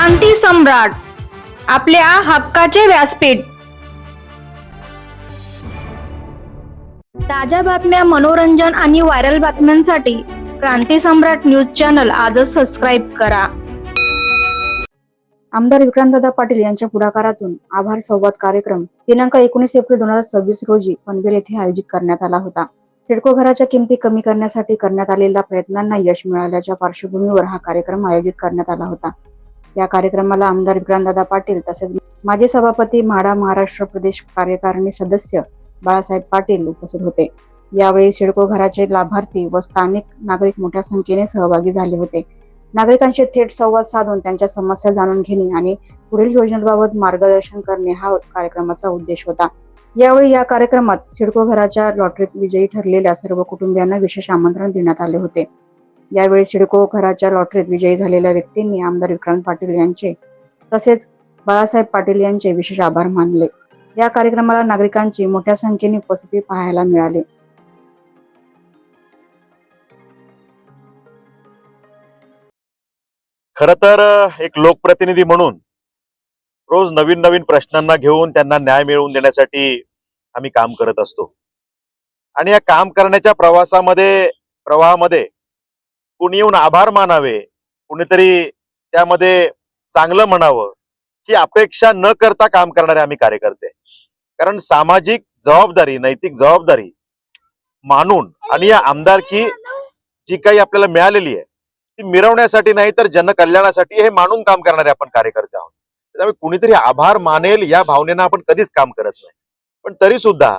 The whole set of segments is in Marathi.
क्रांती सम्राट, आपल्या हक्काचे व्यासपीठ। ताज्या बातम्या, मनोरंजन आणि व्हायरल बातम्यांसाठी क्रांती सम्राट न्यूज चॅनल आजच सबस्क्राईब करा। आमदार विक्रांतदादा पाटील यांच्या पुढाकारातून आभार संवाद कार्यक्रम दिनांक 19 एप्रिल 2026 रोजी पनवेल येथे आयोजित करण्यात आला होता। सिडको घराच्या किमती कमी करण्यासाठी करण्यात आलेल्या प्रयत्नांना यश मिळाल्याच्या पार्श्वभूमीवर हा कार्यक्रम आयोजित करण्यात आला होता। या कार्यक्रमाला आमदार विक्रांतदादा पाटील तसेच माजी सभापती म्हाडा महाराष्ट्र प्रदेश कार्यकारिणी सदस्य बाळासाहेब पाटील उपस्थित होते। यावेळी सिडको घराचे लाभार्थी व स्थानिक नागरिक मोठ्या संख्येने सहभागी झाले होते। नागरिकांशी थेट संवाद साधून त्यांच्या समस्या जाणून घेणे आणि पुढील योजनांबाबत मार्गदर्शन करणे हा कार्यक्रमाचा उद्देश होता। यावेळी या कार्यक्रमात सिडको घराच्या लॉटरीत विजयी ठरलेल्या सर्व कुटुंबियांना विशेष आमंत्रण देण्यात आले होते। यावेळी सिडको घराच्या लॉटरीत विजयी झालेल्या व्यक्तींनी आमदार विक्रांत पाटील यांचे तसेच बाळासाहेब पाटील यांचे विशेष आभार मानले। या कार्यक्रमाला नागरिकांची मोठ्या संख्येने उपस्थिती पाहायला मिळाली। खरं तर एक लोकप्रतिनिधी म्हणून रोज नवीन नवीन प्रश्नांना घेऊन त्यांना न्याय मिळवून देण्यासाठी आम्ही काम करत असतो। आणि या काम करण्याच्या प्रवाहामध्ये कुणी येऊन आभार मानावे, कुणीतरी त्यामध्ये चांगलं म्हणावं ही अपेक्षा न करता काम करणारे आम्ही कार्यकर्ते। कारण सामाजिक जबाबदारी, नैतिक जबाबदारी मानून आणि या आमदारकी जी काही आपल्याला मिळालेली आहे ती मिरवण्यासाठी नाही तर जनकल्याणासाठी हे मानून काम करणारे आपण कार्यकर्ते आहोत। त्यामुळे कुणीतरी आभार मानेल या भावनेनं आपण कधीच काम करत नाही। पण तरी सुद्धा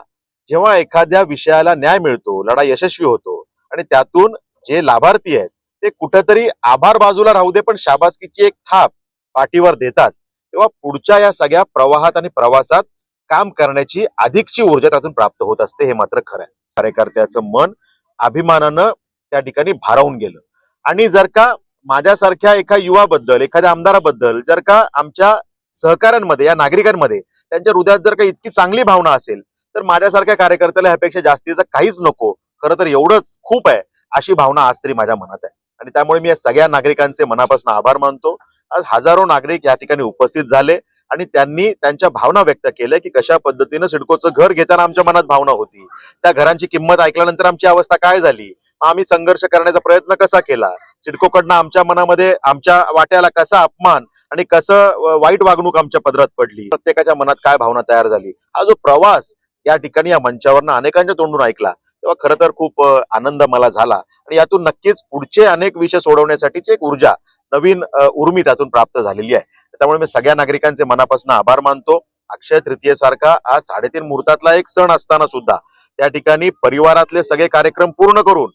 जेव्हा एखाद्या विषयाला न्याय मिळतो, लढा यशस्वी होतो आणि त्यातून जे लाभार्थी आहेत ते कुठेतरी आभार बाजूला राहू दे पण शाबासकीची एक थाप पाठीवर देतात, तेव्हा पुढच्या या सगळ्या प्रवाहात आणि प्रवासात काम करण्याची अधिकची ऊर्जा त्यातून प्राप्त होत असते। हे मात्र खरं आहे। कार्यकर्त्याचं मन अभिमानानं त्या ठिकाणी भारावून गेलं। आणि जर का माझ्यासारख्या एका युवाबद्दल, एखाद्या आमदाराबद्दल जर का आमच्या सहकाऱ्यांमध्ये, या नागरिकांमध्ये त्यांच्या हृदयात जर का इतकी चांगली भावना असेल तर माझ्यासारख्या कार्यकर्त्याला ह्यापेक्षा जास्तीचं काहीच नको, खरं तर एवढंच खूप आहे, अशी भावना आज तरी माझ्या मनात आहे। आणि त्यामुळे मी या सगळ्या नागरिकांचे मनापासून आभार मानतो। आज हजारो नागरिक या ठिकाणी उपस्थित झाले आणि त्यांनी त्यांच्या भावना व्यक्त केल्या की कशा पद्धतीनं सिडकोचं घर घेताना आमच्या मनात भावना होती, त्या घरांची किंमत ऐकल्यानंतर आमची अवस्था काय झाली, आम्ही संघर्ष करण्याचा प्रयत्न कसा केला, सिडकोकडनं आमच्या मनामध्ये आमच्या वाट्याला कसा अपमान आणि कसं वाईट वागणूक आमच्या पदरात पडली, प्रत्येकाच्या मनात काय भावना तयार झाली, हा जो प्रवास या ठिकाणी या मंचावरनं अनेकांच्या तोंडून ऐकला तेव्हा खरं तर खूप आनंद मला झाला। आणि यातून नक्कीच पुढचे अनेक विषय सोडवण्यासाठीची एक ऊर्जा, नवीन उर्मी त्यातून प्राप्त झालेली आहे। त्यामुळे मी सगळ्या नागरिकांचे मनापासून आभार मानतो। अक्षय तृतीयेसारखा आज 3.5 मुहूर्तातला एक सण असताना सुद्धा त्या ठिकाणी परिवारातले सगळे कार्यक्रम पूर्ण करून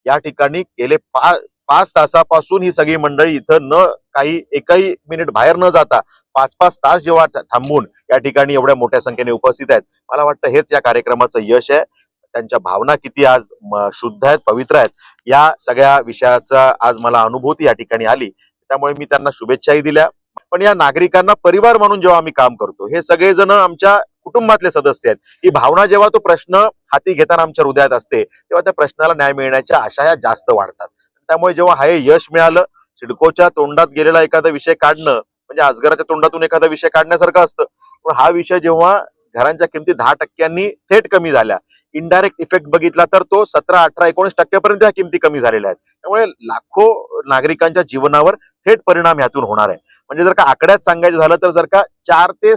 या ठिकाणी गेले 5 तासापासून ही सगळी मंडळी इथं न काही एकही मिनिट बाहेर न जाता 5-5 तास जेव्हा थांबून या ठिकाणी एवढ्या मोठ्या संख्येने उपस्थित आहेत, मला वाटतं हेच या कार्यक्रमाचं यश आहे। त्यांच्या भावना किती आज शुद्ध आहेत, पवित्र आहेत, या सगळ्या विषयाचा आज मला अनुभूती या ठिकाणी आली। त्यामुळे मी त्यांना शुभेच्छाही दिल्या। पण या नागरिकांना परिवार म्हणून जेव्हा आम्ही काम करतो, हे सगळेजण आमच्या कुटुंबातले सदस्य आहेत, ही भावना जेव्हा तो प्रश्न हाती घेताना आमच्या हृदयात असते तेव्हा त्या प्रश्नाला न्याय मिळण्याच्या आशा या जास्त वाढतात। त्यामुळे जेव्हा हे यश मिळालं, सिडकोच्या तोंडात गेलेला एखादा विषय काढणं म्हणजे अजगराच्या तोंडातून एखादा विषय काढण्यासारखं असतं, पण हा विषय जेव्हा घरांच्या किमती 10% थेट कमी झाल्या, इनडायरेक्ट इफेक्ट बघितला तर तो 17, 18, 19% पर्यंत ह्या किमती कमी झालेल्या आहेत। त्यामुळे लाखो नागरिकांच्या जीवनावर थेट परिणाम ह्यातून होणार आहे। म्हणजे जर का आकड्यात सांगायचं झालं तर जर का 4 ते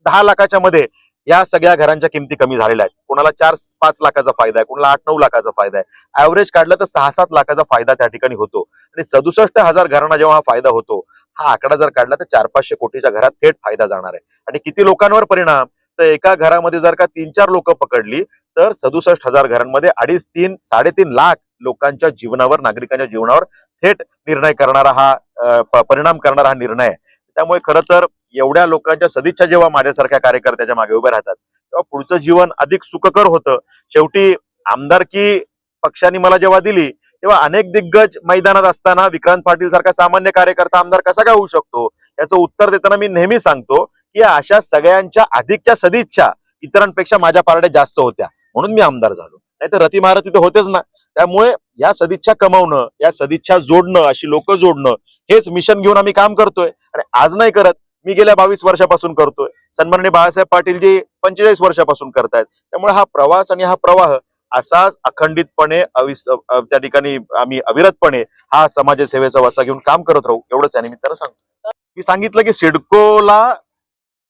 10 लाखाच्या मध्ये या सगळ्या घरांच्या किमती कमी झालेल्या आहेत। कोणाला 4-5 लाखाचा फायदा आहे, कोणाला 8-9 लाखाचा फायदा आहे, ऍव्हरेज काढलं तर 6-7 लाखाचा फायदा त्या ठिकाणी होतो। आणि 67,000 घरांना जेव्हा हा फायदा होतो, हा आकडा जर काढला तर 400-500 कोटीच्या घरात थेट फायदा जाणार आहे। आणि किती लोकांवर परिणाम, तर एका घरामध्ये जर का 3-4 लोक पकडली तर 67,000 घरांमध्ये 2.5-3-3.5 लाख लोकांच्या जीवनावर, नागरिकांच्या जीवनावर थेट निर्णय करणारा हा परिणाम करणारा हा निर्णय आहे। त्यामुळे खरं तर एवढ्या लोकांच्या सदिच्छा जेव्हा माझ्यासारख्या कार्यकर्त्याच्या मागे उभे राहतात तेव्हा पुढचं जीवन अधिक सुखकर होतं। शेवटी आमदारकी पक्षाने मला जेव्हा दिली तेव्हा अनेक दिग्गज मैदानात असताना विक्रांत पाटील सारखा सामान्य कार्यकर्ता आमदार कसा काय होऊ शकतो, याचं उत्तर देताना मी नेहमी सांगतो की अशा सगळ्यांच्या अधिकच्या सदिच्छा इतरांपेक्षा माझ्या पारड्यात जास्त होत्या, म्हणून मी आमदार झालो, नाही तर रती महारथी तर होतेच ना। त्यामुळे या सदिच्छा कमावणं, या सदिच्छा जोडणं, अशी लोक जोडणं हेच मिशन घेऊन आम्ही काम करतोय आणि आज नाही करत, मी गेल्या 22 वर्षापासून करतोय. सन्माननीय बाळासाहेब पाटील जी 45 वर्षापासून करतायत. त्यामुळे हा प्रवास आणि हा प्रवाह असाच अखंडितपणे त्या ठिकाणी आम्ही अविरतपणे हा समाजसेवेचा वसा घेऊन काम करत राहू, एवढंच या निमित्तानं सांगतो. मी सांगितलं की सिडकोला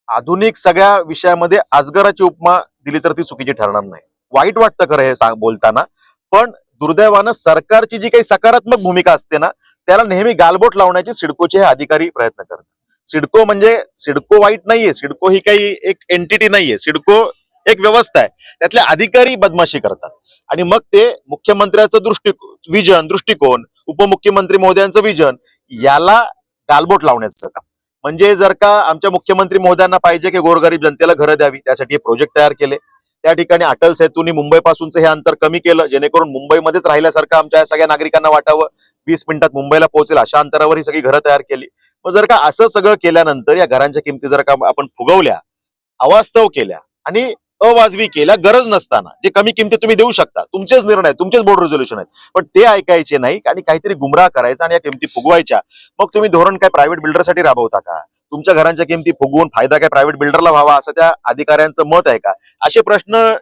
आधुनिक सगळ्या विषयामध्ये अजगराची उपमा दिली तर ती चुकीची ठरणार नाही. वाईट वाटतं खरं हे बोलताना, पण दुर्दैवानं सरकारची जी काही सकारात्मक भूमिका असते ना, त्याला नेहमी गालबोट लावण्याचे सिडकोचे हे अधिकारी प्रयत्न करतात. सिडको म्हणजे सिडको वाईट नाहीये, सिडको ही काही एक एंटिटी नाहीये, सिडको एक व्यवस्था आहे. त्यातले अधिकारी बदमाशी करतात आणि मग ते मुख्यमंत्र्याचं दृष्टिकोन, उपमुख्यमंत्री महोदयांचं विजन याला गालबोट लावण्याचं काम. म्हणजे जर का आमच्या मुख्यमंत्री महोदयांना पाहिजे की गोरगरीब जनतेला घरं द्यावी, त्यासाठी हे प्रोजेक्ट तयार केले. त्या ठिकाणी अटल सेतूनी मुंबईपासूनचं हे अंतर कमी केलं, जेणेकरून मुंबईमध्येच राहिल्यासारखं आमच्या सगळ्या नागरिकांना वाटावं, 20 मिनिटात मुंबईला पोहोचेल अशा अंतरावर ही सगळी घरं तयार केली. मग जर का असं सगळं केल्यानंतर या घरांच्या किमती जर का आपण फुगवल्या, अवास्तव केल्या आणि अवाजवी केल्या, गरज नसताना जे कमी किमती तुम्ही देऊ शकता, तुमचेच निर्णय, तुमचेच बोर्ड रेझोल्युशन आहेत, पण ते ऐकायचे नाही आणि काहीतरी गुमराह करायचा आणि या किमती फुगवायच्या. मग तुम्ही धोरण काय प्रायव्हेट बिल्डरसाठी राबवता का? तुमच्या घरांच्या किमती फुगवून फायदा काय प्रायव्हेट बिल्डरला व्हावा असं त्या अधिकाऱ्यांचं मत आहे का? असे प्रश्न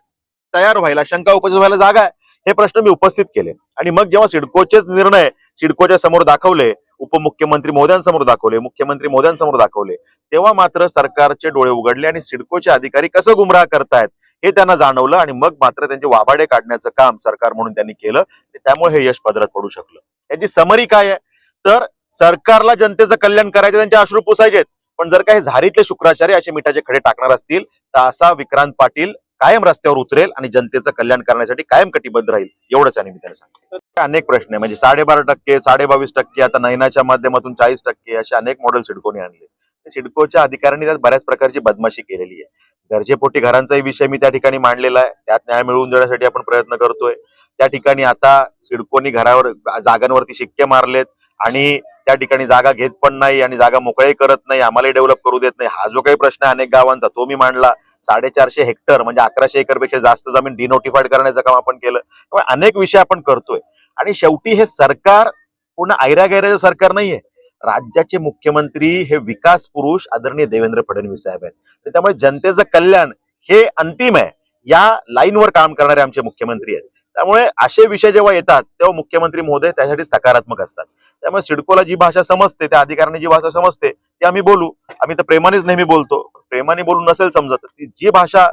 तयार व्हायला, शंका उपस्थित व्हायला जागा आहे. हे प्रश्न मी उपस्थित केले आणि मग जेव्हा सिडकोचेच निर्णय सिडकोच्या समोर दाखवले, उपमुख्यमंत्री महोदयांसमोर दाखवले, मुख्यमंत्री महोदयांसमोर दाखवले, तेव्हा मात्र सरकारचे डोळे उघडले आणि सिडकोचे अधिकारी कसं गुमराह करतायत हे त्यांना जाणवलं आणि मग मात्र त्यांचे वाभाडे काढण्याचं काम सरकार म्हणून त्यांनी केलं. त्यामुळे हे यश पदरात पडू शकलं. याची समरी काय आहे तर सरकारला जनतेचं कल्याण करायचं, त्यांचे अश्रू पुसायचे, पण जर का हे झारीतले शुक्राचार्य असे मिठाचे खडे टाकणार असतील तर असा विक्रांत पाटील कायम रस्त्यावर उतरेल आणि जनतेचं कल्याण करण्यासाठी कायम कटिबद्ध राहील, एवढंच आणि मी त्याला सांगतो. अनेक प्रश्न आहे, म्हणजे 12.5%, 22%, आता नयनाच्या माध्यमातून 40% असे अनेक मॉडेल सिडकोने आणले. सिडकोच्या अधिकाऱ्यांनी त्यात बऱ्याच प्रकारची बदमाशी केलेली आहे. गरजेपोटी घरांचाही विषय मी त्या ठिकाणी मांडलेला आहे, त्यात न्याय मिळवून देण्यासाठी आपण प्रयत्न करतोय. त्या ठिकाणी आता सिडकोनी घरावर जागांवरती शिक्के मारलेत आणि त्या ठिकाणी जागा घेत पण नाही आणि जागा मोकळी करत नाही, आम्हालाही डेव्हलप करू देत नाही. हा जो काही प्रश्न आहे अनेक गावांचा तो मी मांडला. 450 हेक्टर म्हणजे 1100 एकर पेक्षा जास्त जमीन डिनोटिफाईड करण्याचं काम आपण केलं. त्यामुळे अनेक विषय आपण करतोय आणि शेवटी हे सरकार पुन्हा ऐरागैराचं सरकार नाहीये. राज्याचे मुख्यमंत्री हे विकास पुरुष आदरणीय देवेंद्र फडणवीस साहेब आहेत. त्यामुळे जनतेचं कल्याण हे अंतिम आहे, या लाईनवर काम करणारे आमचे मुख्यमंत्री आहेत. त्यामुळे असे विषय जेव्हा येतात तेव्हा मुख्यमंत्री महोदय त्यासाठी सकारात्मक असतात. त्यामुळे सिडकोला जी भाषा समजते, त्या अधिकाऱ्यांनी जी भाषा समजते ती आम्ही बोलू. आम्ही तर प्रेमानेच नेहमी बोलतो. प्रेमाने बोलून नसेल समजत, जी भाषा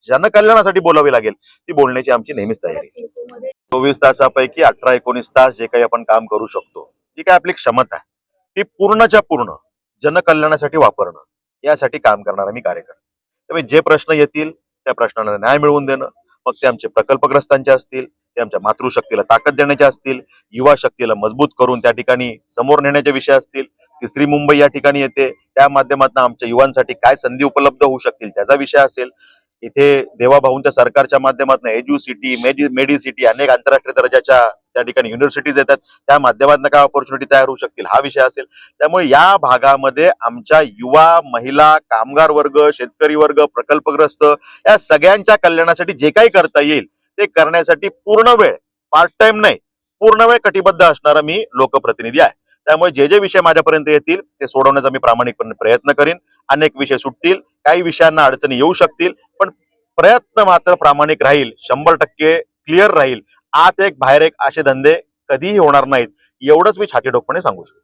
जनकल्याणासाठी बोलावी लागेल ती बोलण्याची आमची नेहमीच तयारी. 24 तासापैकी 18-19 तास जे काही आपण काम करू शकतो, जी काय आपली क्षमता आहे ती पूर्णच्या पूर्ण जनकल्याणासाठी वापरणं, यासाठी काम करणारा मी कार्यकर्ता. त्यामुळे जे प्रश्न येतील त्या प्रश्नांना न्याय मिळवून देणं, मग ते आमचे प्रकल्पग्रस्तांचे असतील, ते आमच्या मातृशक्तीला ताकद देण्याचे असतील, युवा शक्तीला मजबूत करून त्या ठिकाणी समोर नेण्याचे विषय असतील, तिसरी मुंबई या ठिकाणी येते त्या माध्यमातून आमच्या युवांसाठी काय संधी उपलब्ध होऊ शकतील त्याचा विषय असेल, इथे देवाभाऊंच्या सरकारच्या माध्यमातून एज्युसिटी, मेडिसिटी, अनेक आंतरराष्ट्रीय दर्जाच्या त्या ठिकाणी युनिव्हर्सिटीज येतात, त्या माध्यमातून काय ऑपॉर्च्युनिटी तयार होऊ शकतील हा विषय असेल. त्यामुळे या भागामध्ये आमच्या युवा, महिला, कामगार वर्ग, शेतकरी वर्ग, प्रकल्पग्रस्त या सगळ्यांच्या कल्याणासाठी जे काही करता येईल ते करण्यासाठी पूर्ण वेळ, पार्ट टाइम नाही, पूर्ण वेळ कटिबद्ध असणारा मी लोकप्रतिनिधी आहे. त्यामुळे जे जे विषय माझ्यापर्यंत येतील ते सोडवण्याचा मी प्रामाणिकपणे प्रयत्न करीन. अनेक विषय सुटतील, काही विषयांना अडचणी येऊ शकतील, पण प्रयत्न मात्र प्रामाणिक राहील, 100% क्लिअर राहील. आत एक बाहेर एक असे धंदे कधीही होणार नाहीत, एवढंच मी छाती ठोकपणे सांगू शकतो.